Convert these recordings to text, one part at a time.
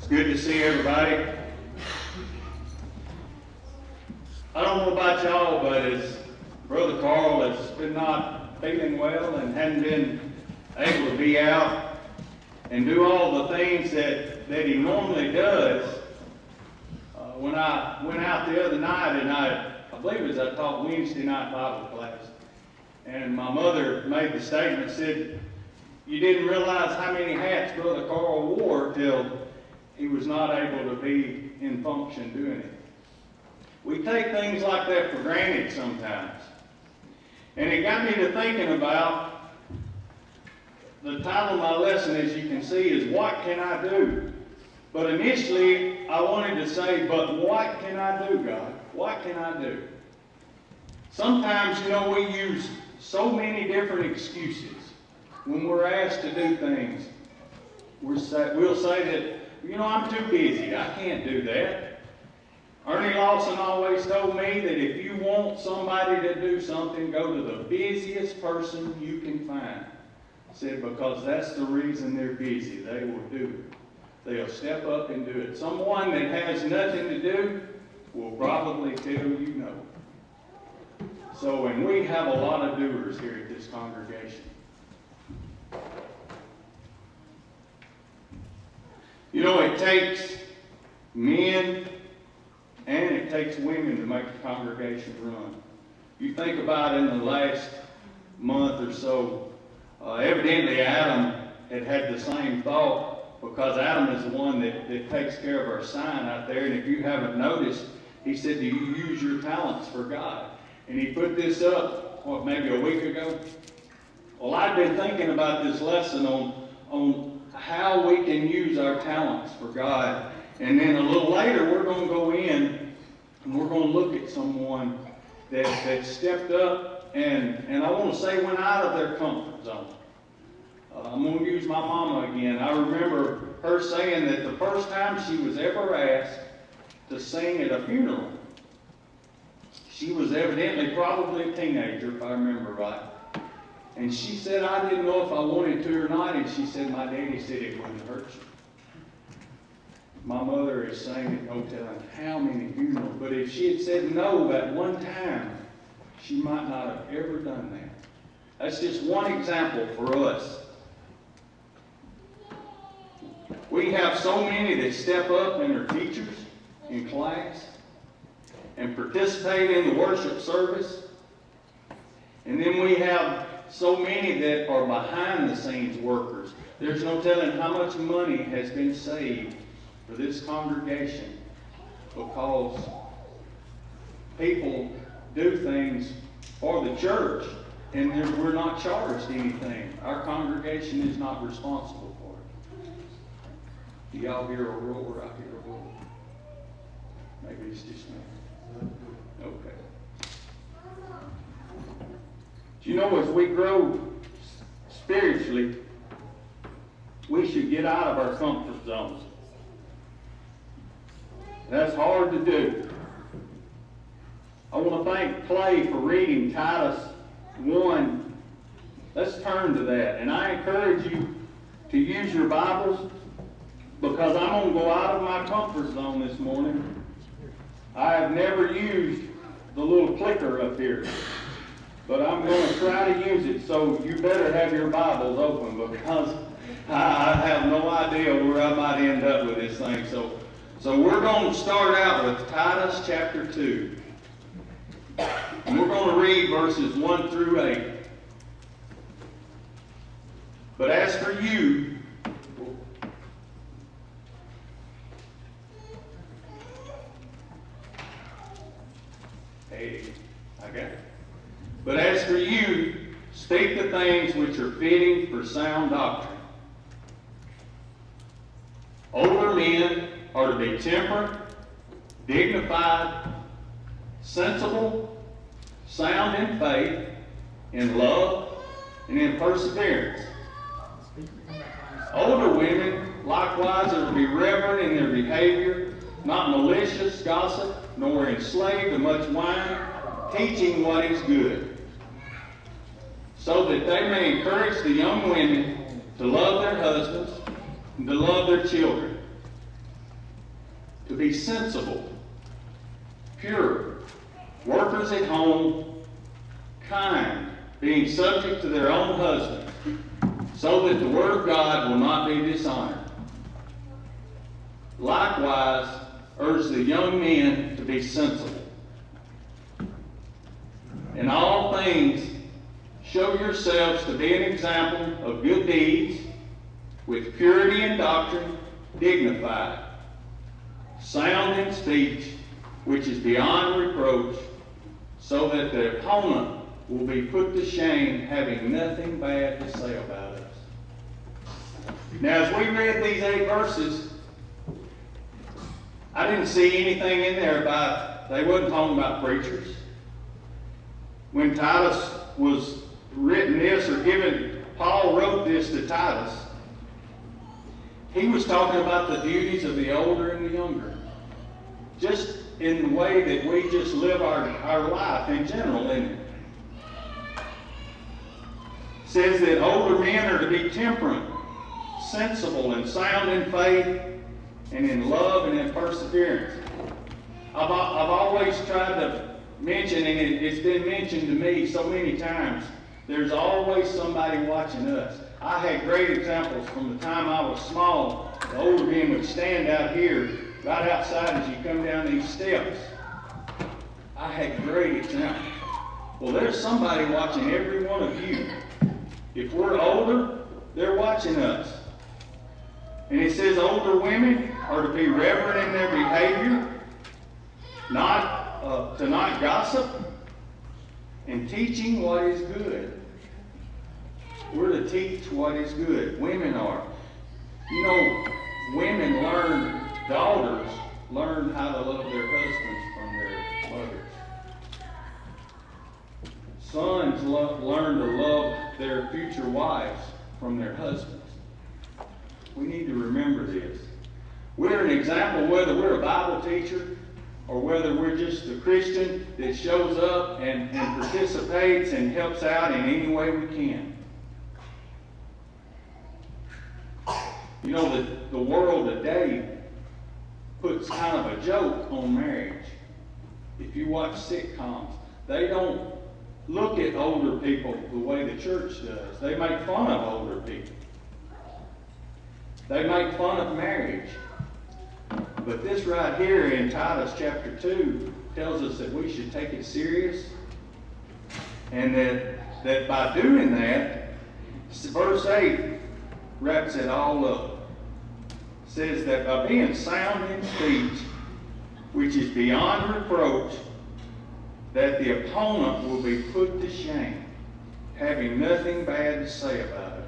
Good to see everybody. I don't know about y'all, but as Brother Carl has been not feeling well and hadn't been able to be out and do all the things that he normally does, when I went out the other night, and I believe it was I taught Wednesday night Bible class, and my mother made the statement, said, "You didn't realize how many hats Brother Carl wore till he was not able to be in function doing it." We take things like that for granted sometimes. And it got me to thinking about the title of my lesson, as you can see, is "What Can I Do?" But initially, I wanted to say, "But what can I do, God? What can I do?" Sometimes, we use so many different excuses when we're asked to do things. We'll say that, "I'm too busy. I can't do that." Ernie Lawson always told me that if you want somebody to do something, go to the busiest person you can find. Said, because that's the reason they're busy. They will do it. They'll step up and do it. Someone that has nothing to do will probably tell you no. So, and we have a lot of doers here at this congregation. It takes men and it takes women to make the congregation run. You think about in the last month or so, evidently Adam had the same thought, because Adam is the one that takes care of our sign out there. And if you haven't noticed, he said, "Do you use your talents for God?" And he put this up, maybe a week ago? Well, I've been thinking about this lesson on how we can use our talents for God. And then a little later, we're going to go in and we're going to look at someone that stepped up and I want to say went out of their comfort zone. I'm going to use my mama again. I remember her saying that the first time she was ever asked to sing at a funeral, she was evidently probably a teenager, if I remember right. And she said, "I didn't know if I wanted to or not." And she said, "My daddy said it wouldn't hurt you." My mother is saying it, no telling how many funerals. But if she had said no that one time, she might not have ever done that. That's just one example for us. We have so many that step up and are teachers in class and participate in the worship service. And then we have so many that are behind the scenes workers. There's no telling how much money has been saved for this congregation because people do things for the church and we're not charged anything. Our congregation is not responsible for it. Do y'all hear a roar? I hear a roar. Maybe it's just me. Okay. As we grow spiritually, we should get out of our comfort zones. That's hard to do. I want to thank Clay for reading Titus 1. Let's turn to that. And I encourage you to use your Bibles, because I'm going to go out of my comfort zone this morning. I have never used the little clicker up here, but I'm going to try to use it, so you better have your Bibles open, because I have no idea where I might end up with this thing. So we're going to start out with Titus chapter 2. And we're going to read verses 1 through 8. But as for you, But as for you, speak the things which are fitting for sound doctrine. Older men are to be temperate, dignified, sensible, sound in faith, in love, and in perseverance. Older women likewise are to be reverent in their behavior, not malicious, gossip, nor enslaved to much wine, teaching what is good, so that they may encourage the young women to love their husbands and to love their children, to be sensible, pure, workers at home, kind, being subject to their own husbands, so that the word of God will not be dishonored. Likewise, urge the young men to be sensible. In all things, show yourselves to be an example of good deeds, with purity in doctrine, dignified, sound in speech, which is beyond reproach, so that the opponent will be put to shame, having nothing bad to say about us. Now, as we read these 8 verses, I didn't see anything in there they wasn't talking about preachers. When Titus was written this, Paul wrote this to Titus, he was talking about the duties of the older and the younger. Just in the way that we just live our life in general, isn't it? It says that older men are to be temperate, sensible, and sound in faith, and in love and in perseverance. I've always tried to mention, and it's been mentioned to me so many times, there's always somebody watching us. I had great examples from the time I was small. The older men would stand out here, right outside as you come down these steps. I had great examples. Well, there's somebody watching every one of you. If we're older, they're watching us. And it says older women are to be reverent in their behavior, to not gossip, and teaching what is good. We're to teach what is good. Women are. You know, daughters learn how to love their husbands from their mothers. Sons learn to love their future wives from their husbands. We need to remember this. We're an example, whether we're a Bible teacher or whether we're just a Christian that shows up and participates and helps out in any way we can. You know, the world today puts kind of a joke on marriage. If you watch sitcoms, they don't look at older people the way the church does. They make fun of older people. They make fun of marriage. But this right here in Titus chapter 2 tells us that we should take it serious, and that by doing that, verse 8 wraps it all up. It says that by being sound in speech, which is beyond reproach, that the opponent will be put to shame, having nothing bad to say about us.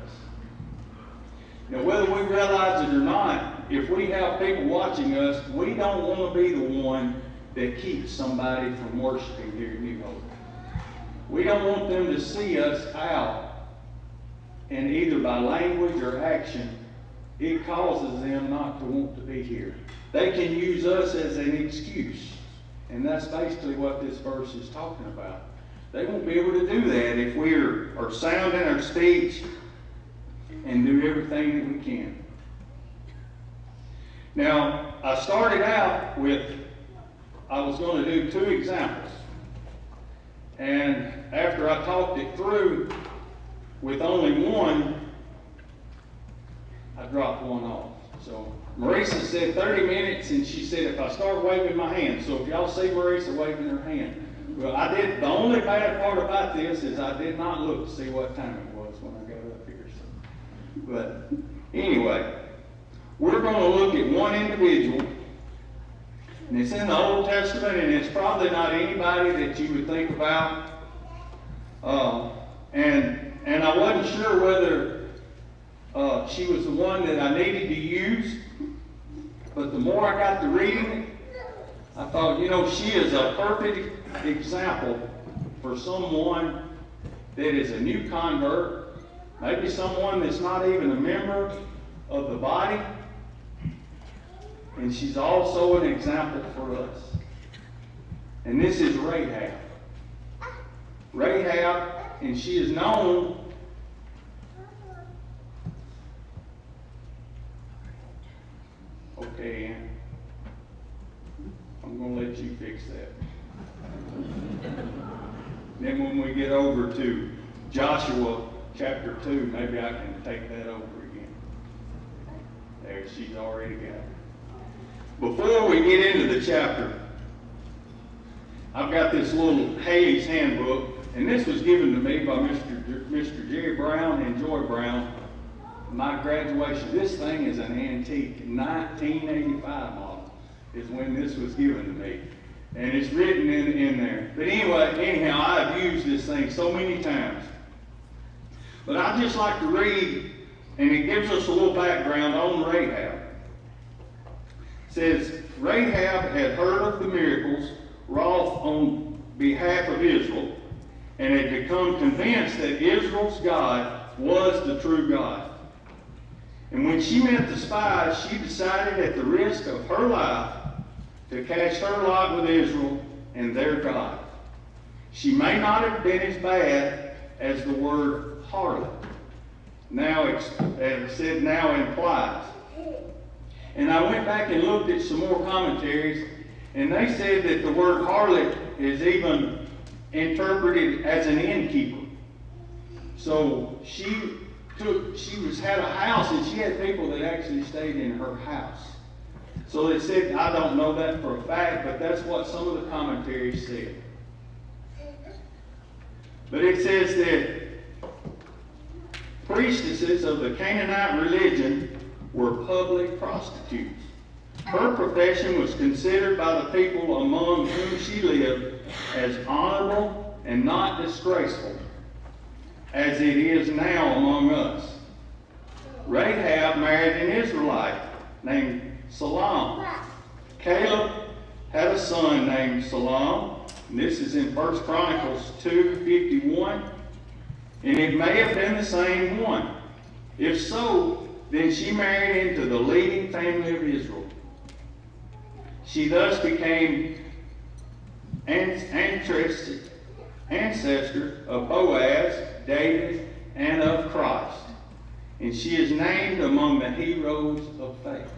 Now, whether we realize it or not, if we have people watching us, we don't want to be the one that keeps somebody from worshiping here at New Hope. We don't want them to see us out, and either by language or action, it causes them not to want to be here. They can use us as an excuse, and that's basically what this verse is talking about. They won't be able to do that if we are sound in our speech and do everything that we can. Now, I started out I was going to do 2 examples. And after I talked it through with only one, I dropped one off. So Marisa said 30 minutes, and she said if I start waving my hand. So if y'all see Marisa waving her hand. Well, the only bad part about this is I did not look to see what time it was when I got up here. So. But anyway, we're going to look at one individual, and it's in the Old Testament, and it's probably not anybody that you would think about. And I wasn't sure whether she was the one that I needed to use, but the more I got to reading it, I thought, she is a perfect example for someone that is a new convert, maybe someone that's not even a member of the body, and she's also an example for us. And this is Rahab. Rahab, and she is known okay, Ann. I'm going to let you fix that. Then when we get over to Joshua chapter 2, maybe I can take that over again. There, she's already got it. Before we get into the chapter, I've got this little Haley's Handbook, and this was given to me by Mr. Jerry Brown and Joy Brown. My graduation, this thing is an antique, 1985 model is when this was given to me. And it's written in there. But anyhow, I've used this thing so many times. But I'd just like to read, and it gives us a little background on Rahab. It says, Rahab had heard of the miracles wrought on behalf of Israel, and had become convinced that Israel's God was the true God. And when she met the spies, she decided at the risk of her life to cast her lot with Israel and their God. She may not have been as bad as the word harlot now implies. And I went back and looked at some more commentaries, and they said that the word harlot is even interpreted as an innkeeper. So she had a house, and she had people that actually stayed in her house. So they said, I don't know that for a fact, but that's what some of the commentaries said. But it says that priestesses of the Canaanite religion were public prostitutes. Her profession was considered by the people among whom she lived as honorable and not disgraceful, as it is now among us. Rahab married an Israelite named Salam. Caleb had a son named Salam. And this is in 1 Chronicles 2:51. And it may have been the same one. If so, then she married into the leading family of Israel. She thus became ancestor of Boaz, David, and of Christ. And she is named among the heroes of faith.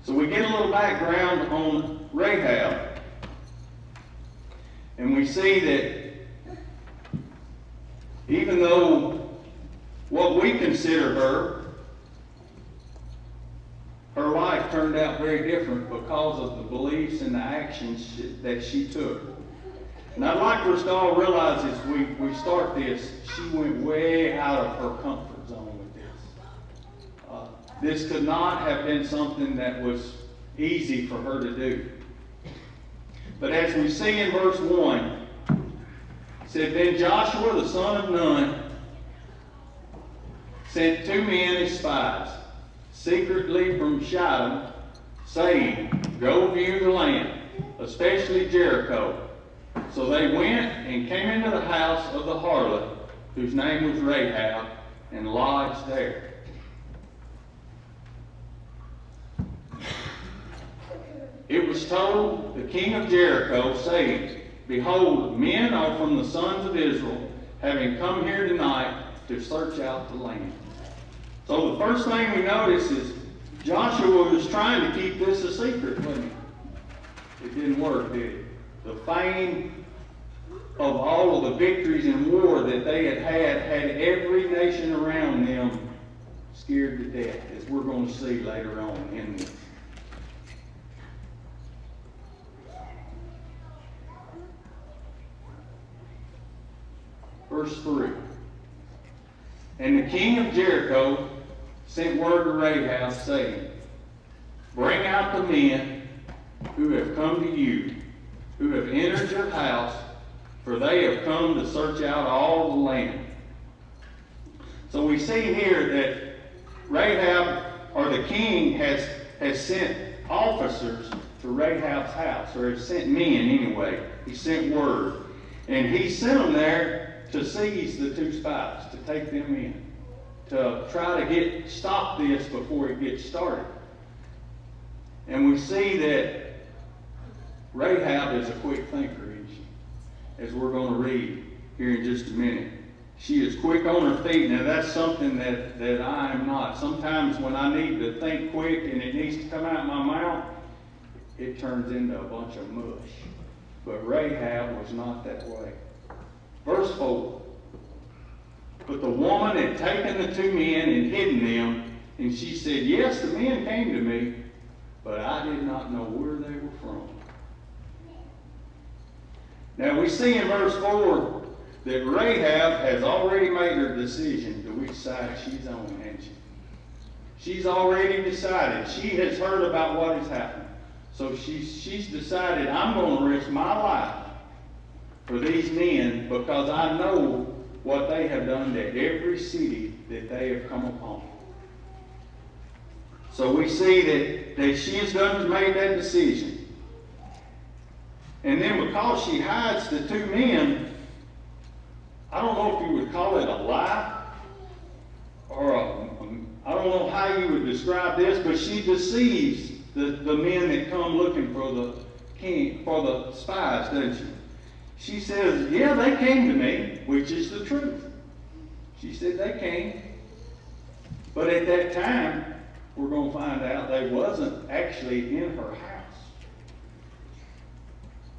So we get a little background on Rahab. And we see that even though what we consider her life turned out very different because of the beliefs and the actions that she took. And I'd like for us to all realize as we start this, she went way out of her comfort zone with this. This could not have been something that was easy for her to do. But as we see in verse 1, it said, Then Joshua the son of Nun sent 2 men as spies, secretly from Shittim, saying, Go view the land, especially Jericho. So they went and came into the house of the harlot, whose name was Rahab, and lodged there. It was told the king of Jericho, saying, Behold, men are from the sons of Israel, having come here tonight to search out the land. So the first thing we notice is Joshua was trying to keep this a secret, wasn't he? It didn't work, did it? The fame of all of the victories in war that they had every nation around them scared to death, as we're going to see later on in this. Verse 3. And the king of Jericho sent word to Rahab, saying, Bring out the men who have come to you, who have entered your house, for they have come to search out all the land. So we see here that Rahab, or the king, has sent officers to Rahab's house, or has sent men anyway. He sent word. And he sent them there to seize the 2 spies, to take them in, to try to stop this before it gets started. And we see that Rahab is a quick thinker, isn't she? As we're going to read here in just a minute. She is quick on her feet. Now that's something that I am not. Sometimes when I need to think quick and it needs to come out of my mouth, it turns into a bunch of mush. But Rahab was not that way. Verse 4. But the woman had taken the two men and hidden them, and she said, yes, the men came to me, but I did not know where they were from. Now we see in verse 4 that Rahab has already made her decision to which side she's on, hasn't she? She's already decided. She has heard about what has happened. So she's decided, I'm going to risk my life for these men because I know what they have done to every city that they have come upon. So we see that she has made that decision. And then because she hides the two men, I don't know if you would call it a lie, or I don't know how you would describe this, but she deceives the men that come looking for the king, for the spies, doesn't she? She says, yeah, they came to me, which is the truth. She said they came. But at that time, we're going to find out they wasn't actually in her house.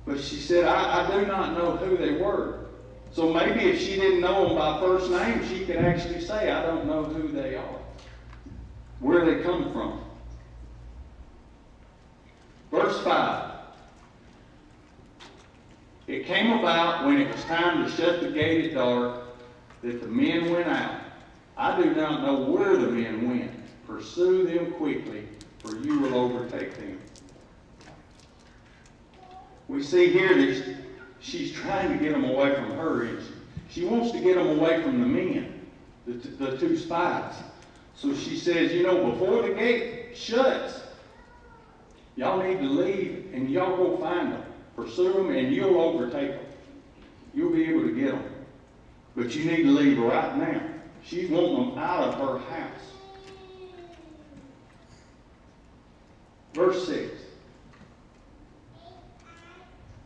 But she said, I do not know who they were. So maybe if she didn't know them by first name, she could actually say, I don't know who they are, where they come from. Verse 5. It came about when it was time to shut the gate at dark that the men went out. I do not know where the men went. Pursue them quickly, for you will overtake them. We see here that she's trying to get them away from her. She wants to get them away from the men, the two spies. So she says, before the gate shuts, y'all need to leave and y'all go find them. Pursue them and you'll overtake them. You'll be able to get them. But you need to leave right now. She's wanting them out of her house. Verse 6.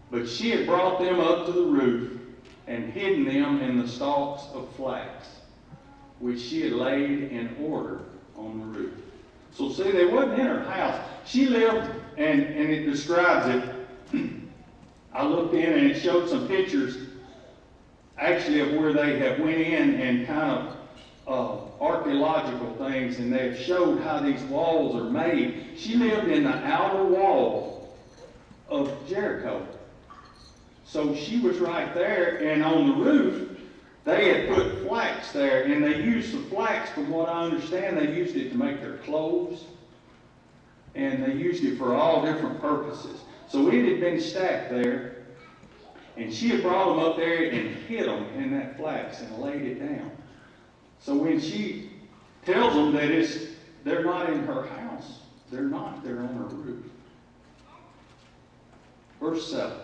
But she had brought them up to the roof and hidden them in the stalks of flax, which she had laid in order on the roof. So see, they wasn't in her house. She lived, and it describes it. I looked in and it showed some pictures actually of where they have went in and kind of archaeological things, and they have showed how these walls are made. She lived in the outer wall of Jericho. So she was right there, and on the roof, they had put flax there, and they used the flax, from what I understand, they used it to make their clothes, and they used it for all different purposes. So it had been stacked there, and she had brought them up there and hid them in that flax and laid it down. So when she tells them that they're not in her house, they're not, they're on her roof. Verse 7.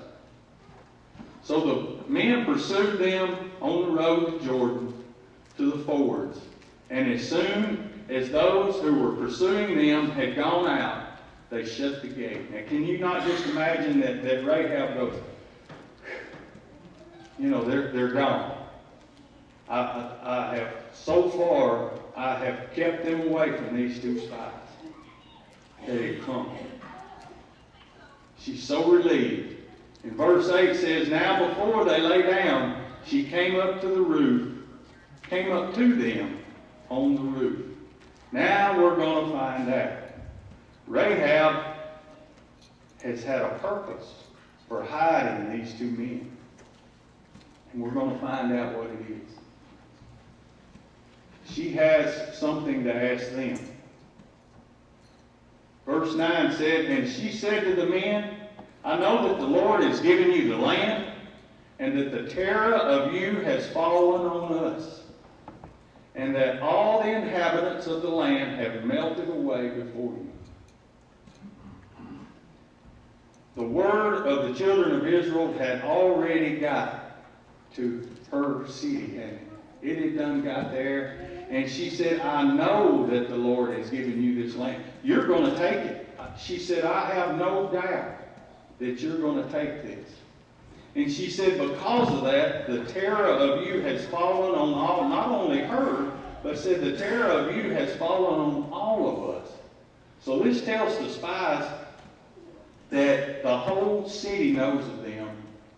So the men pursued them on the road to Jordan to the fords. And as soon as those who were pursuing them had gone out, they shut the gate. Now, can you not just imagine that Rahab goes, they're gone. I have, so far, I have kept them away from these two spies. They had come. She's so relieved. And verse 8 says, now before they lay down, she came up to them on the roof. Now we're going to find out. Rahab has had a purpose for hiding these two men. And we're going to find out what it is. She has something to ask them. Verse 9 said, and she said to the men, I know that the Lord has given you the land, and that the terror of you has fallen on us, and that all the inhabitants of the land have melted away before you. The word of the children of Israel had already got to her city, and it had done got there. And she said, I know that the Lord has given you this land. You're going to take it. She said, I have no doubt that you're going to take this. And she said, because of that, the terror of you has fallen on all, not only her, but said the terror of you has fallen on all of us. So this tells the spies, that the whole city knows of them,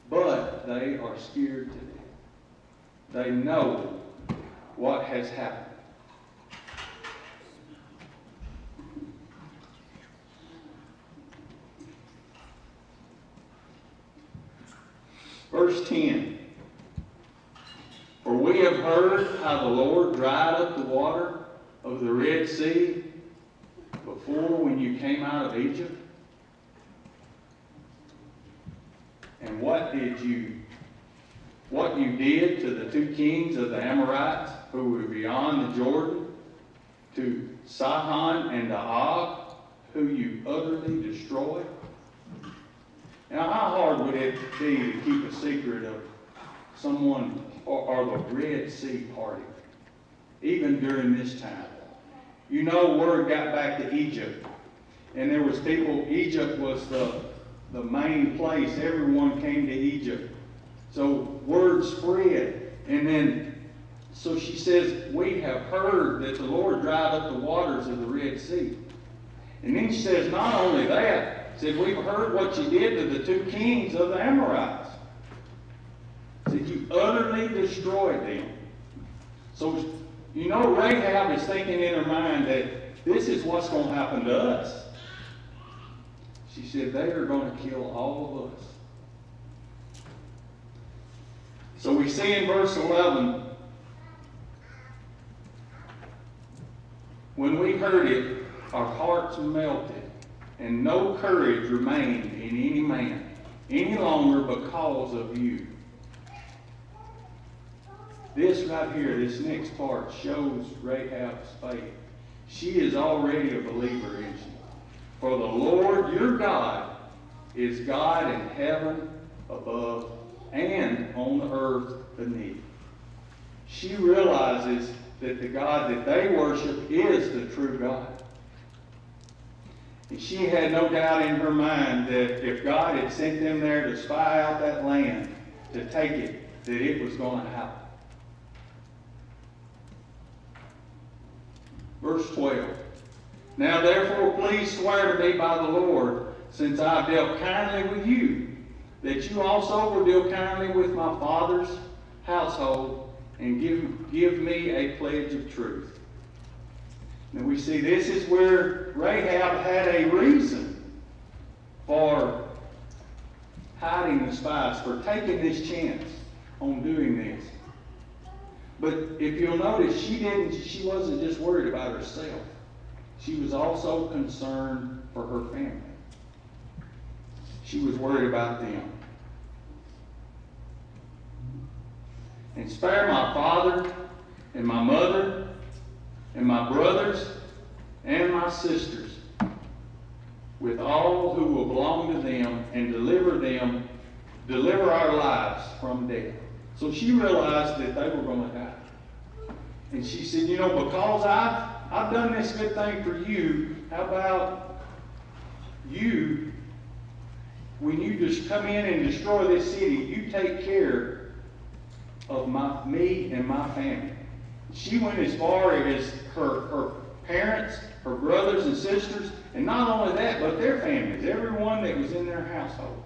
but they are scared to death. They know what has happened. Verse 10. For we have heard how the Lord dried up the water of the Red Sea before when you came out of Egypt. And what you did to the two kings of the Amorites who were beyond the Jordan, to Sihon and to Og, who you utterly destroyed. Now, how hard would it be to keep a secret of someone or the Red Sea party, even during this time? You know, word got back to Egypt, and there was people. Egypt was the main place. Everyone came to Egypt, so word spread. And then, so she says, we have heard that the Lord dried up the waters of the Red Sea. And then she says, not only that. Said, we've heard what you did to the two kings of the Amorites. Said, you utterly destroyed them. So, you know, Rahab is thinking in her mind that this is what's going to happen to us. She said, they are going to kill all of us. So we see in verse 11, when we heard it, our hearts melted. And no courage remained in any man any longer because of you. This right here, this next part, shows Rahab's faith. She is already a believer, isn't she? For the Lord your God is God in heaven above and on the earth beneath. She realizes that the God that they worship is the true God. And she had no doubt in her mind that if God had sent them there to spy out that land, to take it, that it was going to happen. Verse 12. Now therefore please swear to me by the Lord, since I have dealt kindly with you, that you also will deal kindly with my father's household, and give me a pledge of truth. Now we see this is where Rahab had a reason for hiding the spies, for taking this chance on doing this. But if you'll notice, she wasn't just worried about herself. She was also concerned for her family. She was worried about them. And spare my father and my mother and my brothers and my sisters with all who will belong to them, and deliver our lives from death. So she realized that they were going to die. And she said, you know, because I've done this good thing for you, how about you, when you just come in and destroy this city, you take care of me and my family. She went as far as her parents, her brothers and sisters, and not only that, but their families, everyone that was in their household.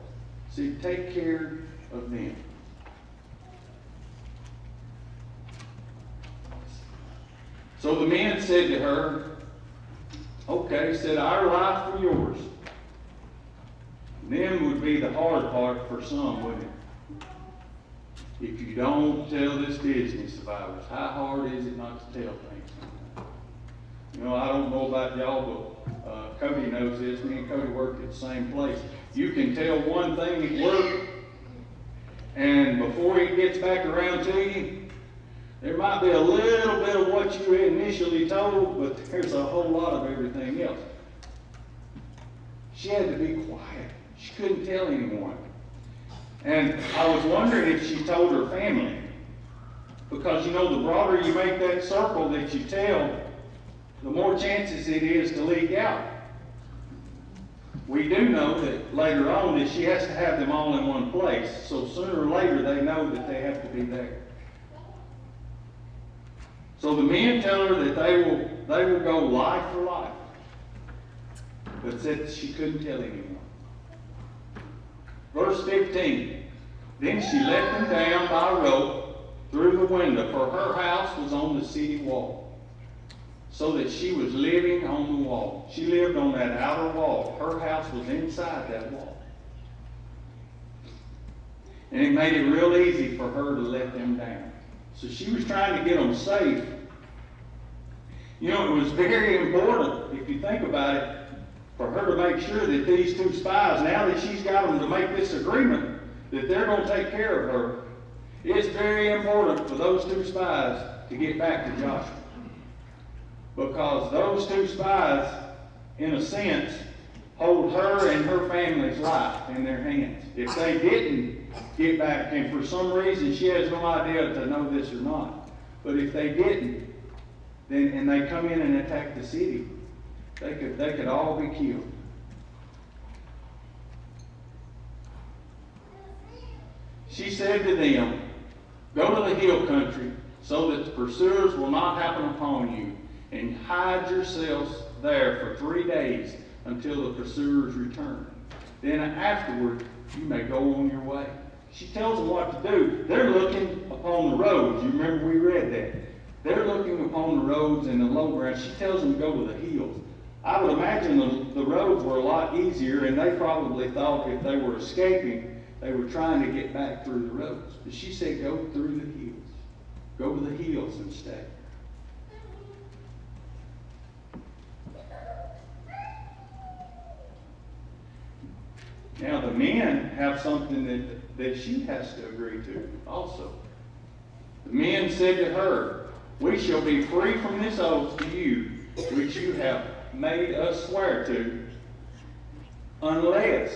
So take care of them. So the men said to her, okay, said, our life for yours. Then would be the hard part for some, wouldn't it? If you don't tell this business of ours, how hard is it not to tell things? You know, I don't know about y'all, but Cody knows this. Me and Cody work at the same place. You can tell one thing at work, and before he gets back around to you, there might be a little bit of what you initially told, but there's a whole lot of everything else. She had to be quiet. She couldn't tell anyone. And I was wondering if she told her family. Because, you know, the broader you make that circle that you tell, the more chances it is to leak out. We do know that later on that she has to have them all in one place. So sooner or later they know that they have to be there. So the men tell her that they will go life for life. But said she couldn't tell anyone. Verse 15. Then she let them down by a rope through the window, for her house was on the city wall, so that she was living on the wall. She lived on that outer wall. Her house was inside that wall. And it made it real easy for her to let them down. So she was trying to get them safe. You know, it was very important, if you think about it, for her to make sure that these two spies, now that she's got them to make this agreement, that they're going to take care of her. It's very important for those two spies to get back to Joshua. Because those two spies, in a sense, hold her and her family's life in their hands. If they didn't get back, and for some reason she has no idea to know this or not, but if they didn't, then and they come in and attack the city, they could all be killed. She said to them, "Go to the hill country, so that the pursuers will not happen upon you, and hide yourselves there for 3 days until the pursuers return. Then afterward you may go on your way." She tells them what to do. They're looking upon the roads. You remember we read that. They're looking upon the roads and the low ground. She tells them to go to the hills. I would imagine the roads were a lot easier, and they probably thought if they were escaping, they were trying to get back through the roads. But she said, go through the hills. Go to the hills and stay. Now the men have something that she has to agree to also. The men said to her, "We shall be free from this oath to you, which you have made us swear to, unless,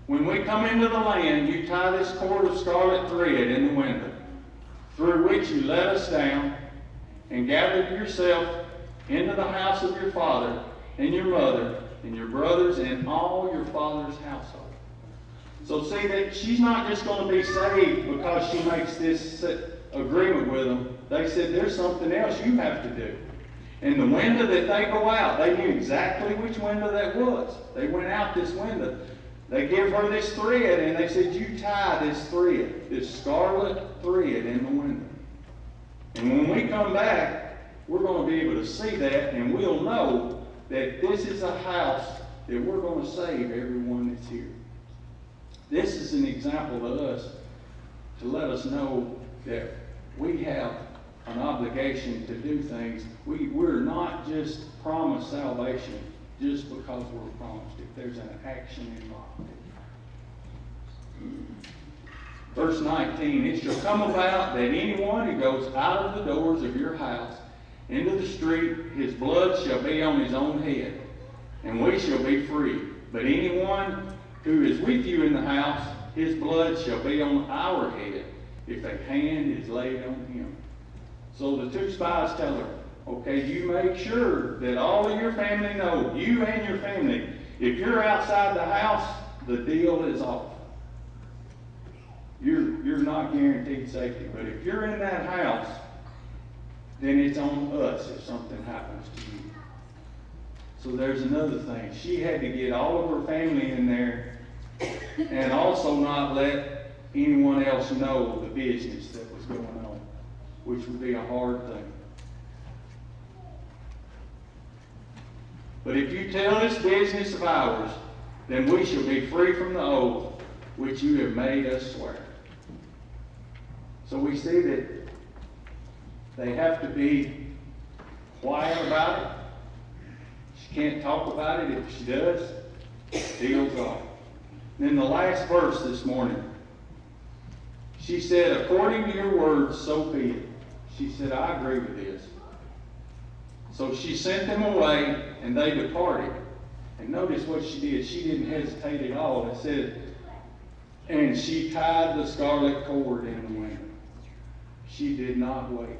when we come into the land, you tie this cord of scarlet thread in the window, through which you let us down, and gather yourself into the house of your father and your mother and your brothers and all your father's household." So see that she's not just going to be saved because she makes this agreement with them. They said, there's something else you have to do. And the window that they go out, they knew exactly which window that was. They went out this window. They give her this thread, and they said, you tie this thread, this scarlet thread in the window. And when we come back, we're going to be able to see that, and we'll know that this is a house that we're going to save everyone that's here. This is an example to us to let us know that we have an obligation to do things. We're not just promised salvation just because we're promised it. There's an action involved. Verse 19, "It shall come about that anyone who goes out of the doors of your house into the street, his blood shall be on his own head, and we shall be free. But anyone who is with you in the house, his blood shall be on our head, if a hand is laid on him." So the two spies tell her, okay, you make sure that all of your family know, you and your family, if you're outside the house, the deal is off. You're not guaranteed safety. But if you're in that house, then it's on us if something happens to you. So there's another thing. She had to get all of her family in there and also not let anyone else know the business that was going on, which would be a hard thing. "But if you tell this business of ours, then we shall be free from the oath which you have made us swear." So we see that they have to be quiet about it. She can't talk about it. If she does, deal's off. Then the last verse this morning, she said, "According to your words, so be it." She said, "I agree with this." So she sent them away, and they departed. And notice what she did. She didn't hesitate at all. It said, and she tied the scarlet cord in the window. She did not wait.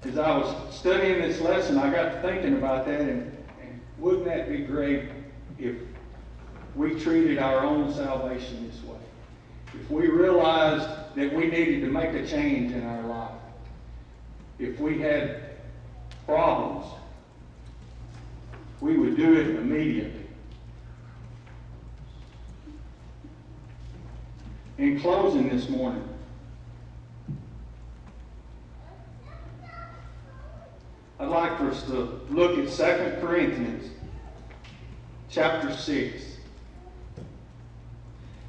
As I was studying this lesson, I got to thinking about that, and wouldn't that be great if we treated our own salvation this way? If we realized that we needed to make a change in our life, if we had problems, we would do it immediately. In closing this morning, I'd like for us to look at 2 Corinthians chapter 6.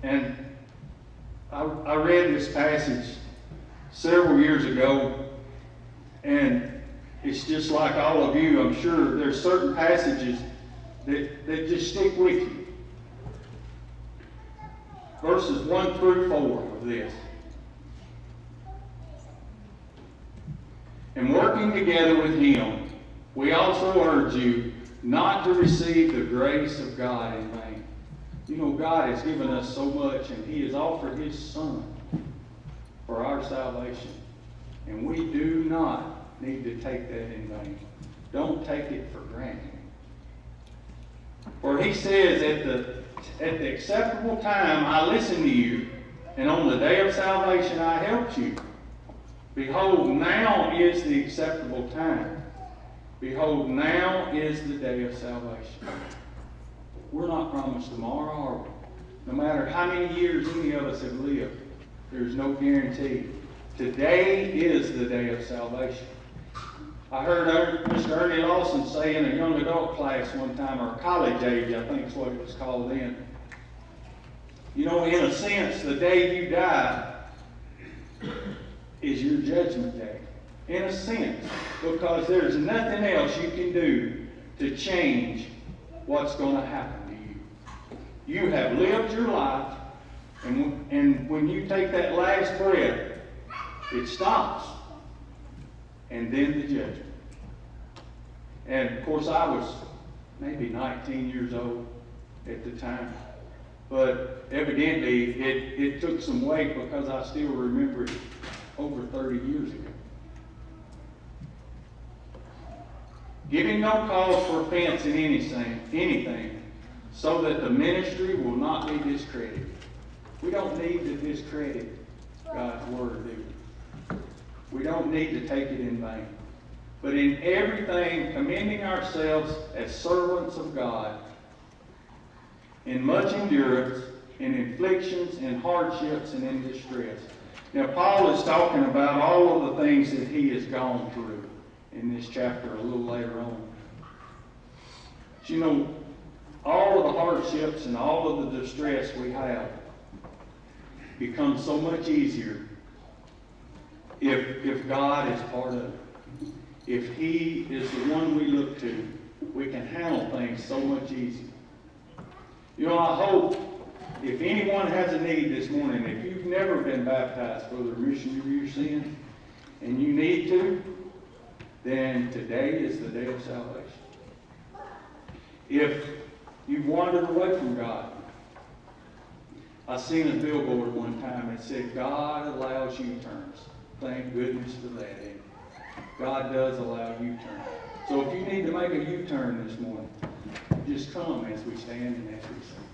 And I read this passage several years ago, and it's just like all of you, I'm sure there's certain passages that just stick with you. Verses 1 through 4 of this. And working together with him, we also urge you not to receive the grace of God in vain. You know, God has given us so much, and he has offered his Son for our salvation. And we do not need to take that in vain. Don't take it for granted. For he says, at the acceptable time I listened to you, and on the day of salvation I helped you. Behold, now is the acceptable time. Behold, now is the day of salvation. We're not promised tomorrow, are we? No matter how many years any of us have lived, there's no guarantee. Today is the day of salvation. I heard Mr. Ernie Lawson say in a young adult class one time, or college age, I think is what it was called then. You know, in a sense, the day you die is your judgment day. In a sense, because there's nothing else you can do to change what's going to happen to you. You have lived your life, and when you take that last breath, it stops. And then the judgment. And of course, I was maybe 19 years old at the time. But evidently, it took some weight because I still remember it over 30 years ago. Giving no cause for offense in anything, so that the ministry will not be discredited. We don't need to discredit God's word, do we? We don't need to take it in vain. But in everything, commending ourselves as servants of God, in much endurance, in afflictions, in hardships, and in distress. Now, Paul is talking about all of the things that he has gone through in this chapter a little later on. But you know, all of the hardships and all of the distress we have becomes so much easier if God is part of it. If he is the one we look to, we can handle things so much easier. You know, I hope if anyone has a need this morning, if you've never been baptized for the remission of your sins, and you need to, then today is the day of salvation. If you've wandered away from God, I seen a billboard one time that said, God allows U-turns. Thank goodness for that. And God does allow U-turns. So if you need to make a U-turn this morning, just come as we stand and as we sing.